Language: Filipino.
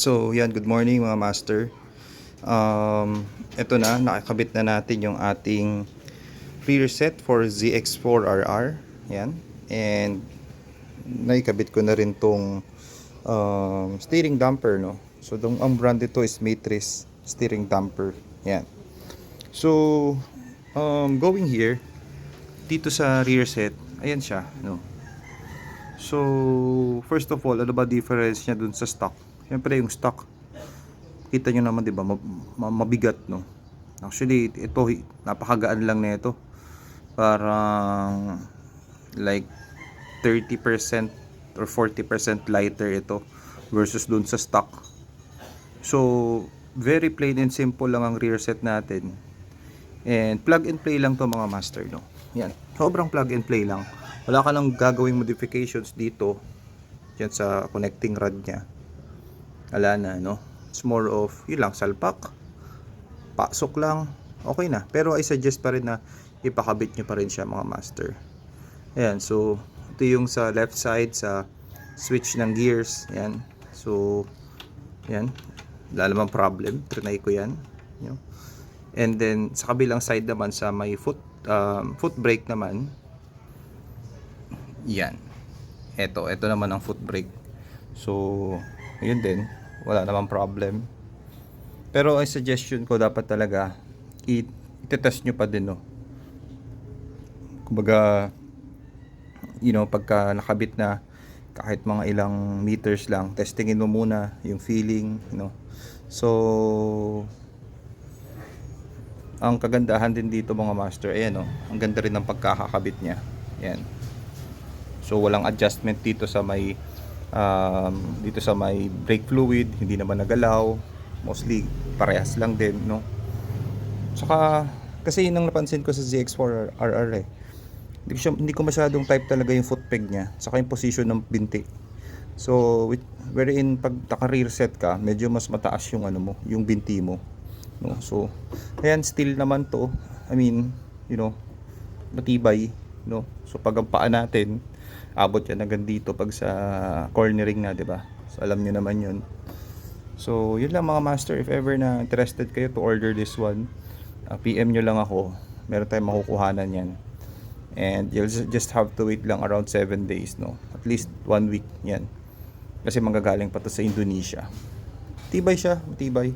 So, yan, good morning mga master. Ito na, nakakabit na natin yung ating rear set for ZX4RR. Yan. And naikabit ko na rin tong steering damper, no. So, ang brand ito is Matrix steering damper. Yan. So, going here dito sa rear set, ayan siya, no. So, first of all, ano ba difference niya dun sa stock? Siyempre yung stock, kita nyo naman, di ba, mabigat, no. Actually, ito napakagaan lang nito. Parang like 30% or 40% lighter ito versus dun sa stock. So, very plain and simple lang ang rear set natin. And plug and play lang to mga master, no. Yan, sobrang plug and play lang. Wala ka nang gagawing modifications dito. Yan sa connecting rod nya. Wala na, no. It's more of, yun lang, salpak, pasok lang, okay na. Pero I suggest pa rin na ipakabit nyo pa rin siya mga master. Ayan, so ito yung sa left side sa switch ng gears. Ayan, so yan, wala namang problem, trinay ko yan, you know. And then sa kabilang side naman sa may foot brake naman, yan, ito naman ang foot brake. So yun din, wala namang problem. Pero ang suggestion ko, dapat talaga i-test nyo pa din, no. Kumbaga, you know, pagka nakabit na kahit mga ilang meters lang, testingin mo muna yung feeling, you know. So ang kagandahan din dito mga master, ayan, no, ang ganda rin ng pagkakakabit niya. Ayan. So walang adjustment dito sa may brake fluid, hindi naman nagalaw. Mostly parehas lang din, no. Saka kasi yun ang napansin ko sa ZX4RR eh. Hindi ko masyadong type talaga yung foot peg niya, saka yung position ng binti. So wherein pag naka-rear set ka, medyo mas mataas yung ano mo, yung binti mo, no. So ayan, steel naman to. I mean, you know, matibay, no. So pag ang paa natin abot yan hanggang dito pag sa cornering na, 'di ba? So alam niyo naman 'yun. So yun lang mga master, if ever na interested kayo to order this one, PM nyo lang ako, meron tayong makukuhanan yan. And you'll just have to wait lang around 7 days, no, at least 1 week yan, kasi manggagaling pa to sa Indonesia. Tibay siya, matibay.